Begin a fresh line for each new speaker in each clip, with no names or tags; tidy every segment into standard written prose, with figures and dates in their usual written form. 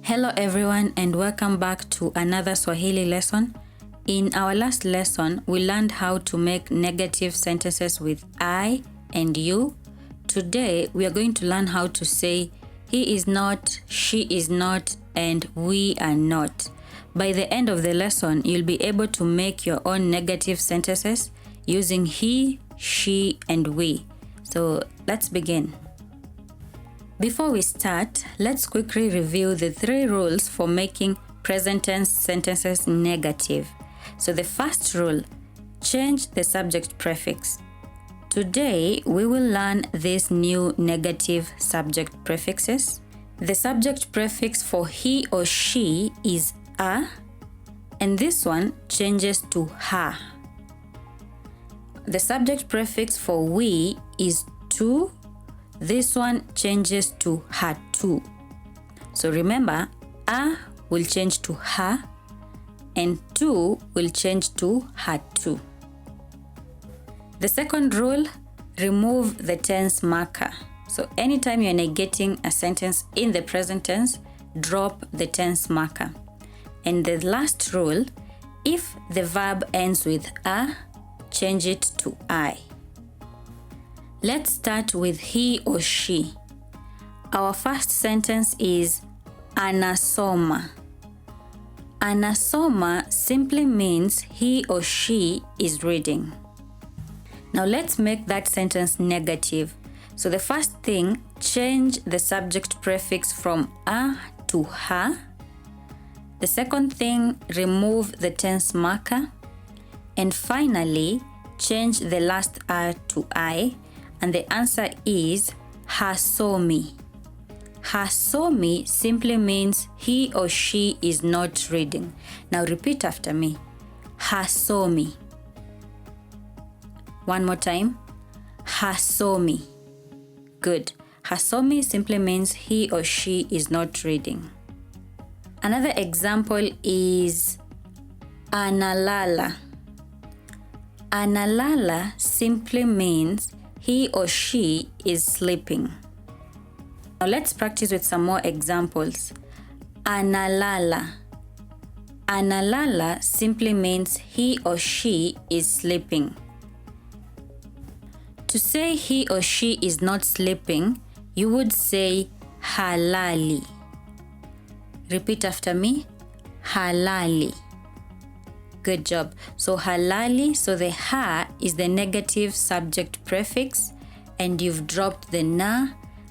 Hello everyone and welcome back to another Swahili lesson. In our last lesson, we learned how to make negative sentences with I and you. Today, we are going to learn how to say he is not, she is not, and we are not. By the end of the lesson, you'll be able to make your own negative sentences using he, she, and we. So let's begin. Before we start, let's quickly review the 3 rules for making present tense sentences negative. So the first rule, change the subject prefix. Today, we will learn these new negative subject prefixes. The subject prefix for he or she is a, and this one changes to ha. The subject prefix for we is tu. This one changes to hatu. So remember, a will change to ha and tu will change to hatu. The second rule, remove the tense marker. So anytime you're negating a sentence in the present tense, drop the tense marker. And the last rule, if the verb ends with a, change it to I. Let's start with he or she. Our first sentence is anasoma. Anasoma simply means he or she is reading. Now let's make that sentence negative. So the first thing, change the subject prefix from a to ha. The second thing, remove the tense marker. And finally, change the last a to I. And the answer is hasomi. Hasomi simply means he or she is not reading. Now repeat after me. Hasomi. One more time. Hasomi. Good. Hasomi simply means he or she is not reading. Another example is analala. Analala simply means he or she is sleeping. Now let's practice with some more examples. Analala. Analala simply means he or she is sleeping. To say he or she is not sleeping, you would say halali. Repeat after me. Halali. Good job. So halali, so the ha is the negative subject prefix and you've dropped the na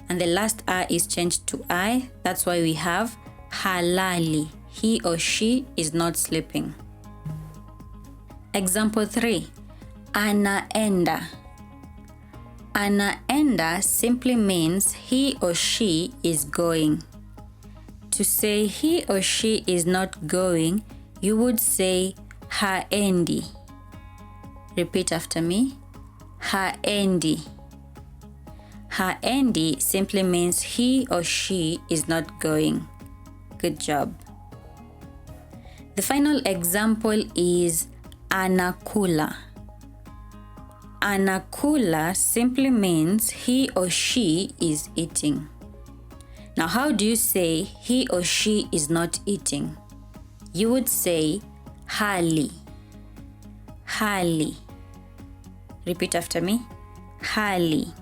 and the last a is changed to I. That's why we have halali. He or she is not sleeping. Example 3. Anaenda. Anaenda simply means he or she is going. To say he or she is not going, you would say haendi. Repeat after me. Haendi. Haendi simply means he or she is not going. Good job. The final example is anakula. Anakula simply means he or she is eating. Now, how do you say he or she is not eating? You would say hali. Hali. Repeat after me. Hali.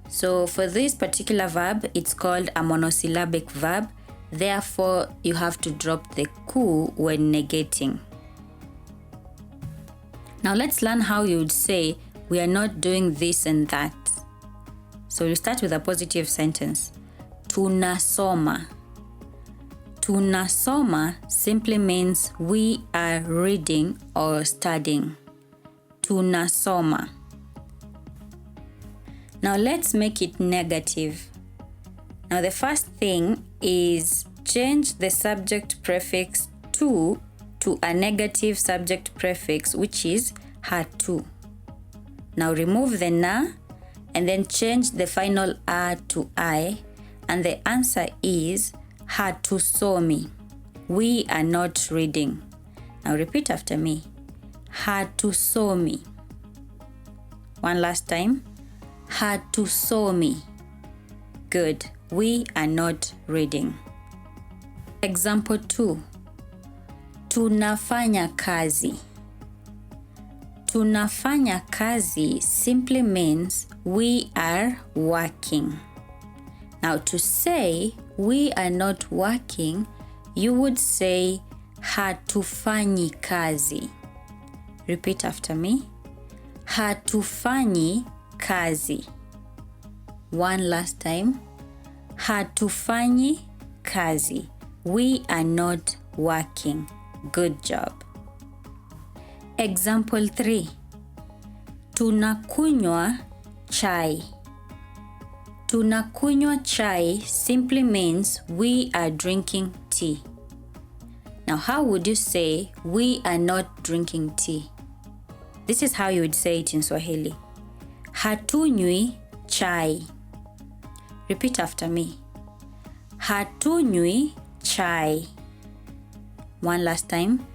So for this particular verb, it's called a monosyllabic verb. Therefore, you have to drop the ku when negating. Now let's learn how you would say we are not doing this and that. So you start with a positive sentence. Tunasoma. Tunasoma simply means we are reading or studying. Tunasoma. Now let's make it negative. Now the first thing is change the subject prefix to a negative subject prefix, which is hatu. Now remove the na and then change the final a to I, and the answer is hatusomi. We are not reading. Now repeat after me. Hatusomi. One last time. Hatusomi. Good. We are not reading. Example 2. Tunafanya kazi. Tunafanya kazi simply means we are working. Now to say we are not working, you would say hatufanyi kazi. Repeat after me. Hatufanyi kazi. One last time. Hatufanyi kazi. We are not working. Good job. Example 3. Tunakunywa chai. Tunakunywa chai simply means we are drinking tea. Now how would you say we are not drinking tea? This is how you would say it in Swahili. Hatunywi chai. Repeat after me. Hatunywi chai. One last time.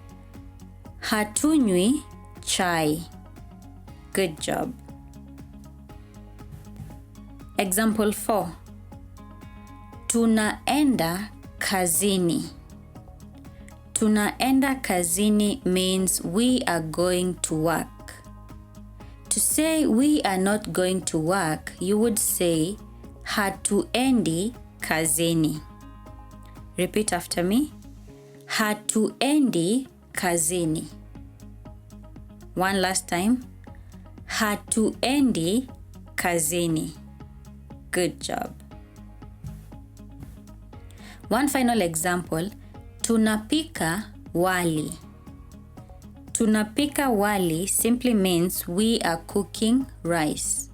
Hatunywi chai. Good job. Example 4. Tunaenda kazini. Tunaenda kazini means we are going to work. To say we are not going to work, you would say hatuendi kazini. Repeat after me. Hatuendi kazini. One last time. Hatuendi kazini. Good job. One final example. Tunapika wali. Tunapika wali simply means we are cooking rice.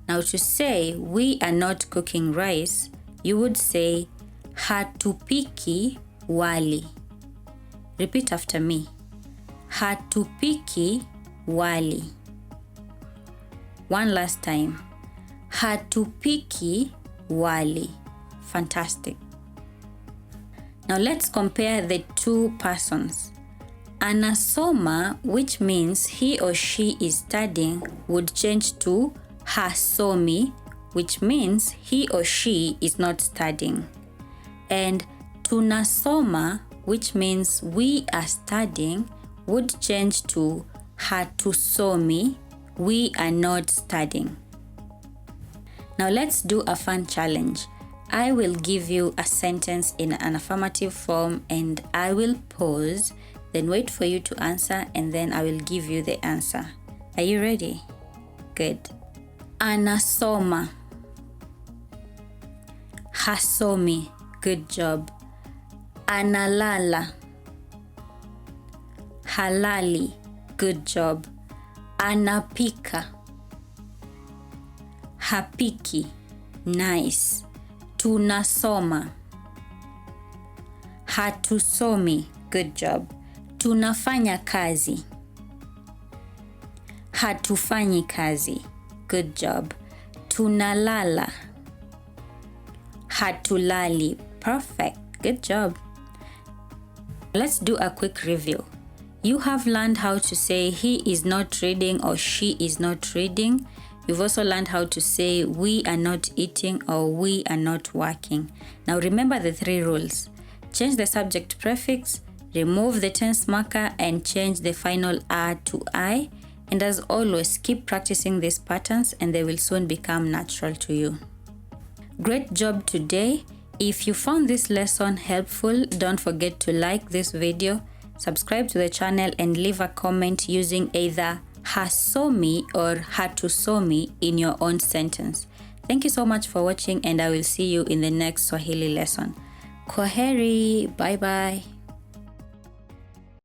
Now to say we are not cooking rice, you would say hatupiki wali. Repeat after me. Hatupiki wali. One last time. Hatupiki wali. Fantastic. Now let's compare the two persons. Anasoma, which means he or she is studying, would change to hasomi, which means he or she is not studying. And tunasoma, which means we are studying, would change to hatusomi, we are not studying. Now let's do a fun challenge. I will give you a sentence in an affirmative form and I will pause, then wait for you to answer and then I will give you the answer. Are you ready? Good. Anasoma. Hasomi. Good job. Analala. Halali. Good job. Anapika. Hapiki. Nice. Tunasoma. Hatusomi. Good job. Tunafanya kazi. Hatufanyi kazi. Good job. Tunalala. Hatulali. Perfect. Good job. Let's do a quick review. You have learned how to say he is not reading or she is not reading. You've also learned how to say we are not eating or we are not working. Now remember the 3 rules. Change the subject prefix, remove the tense marker, and change the final R to I. And as always, keep practicing these patterns and they will soon become natural to you. Great job today. If you found this lesson helpful, don't forget to like this video, subscribe to the channel, and leave a comment using either hasomi or hatusomi in your own sentence. Thank you so much for watching and I will see you in the next Swahili lesson. Kwaheri. Bye bye.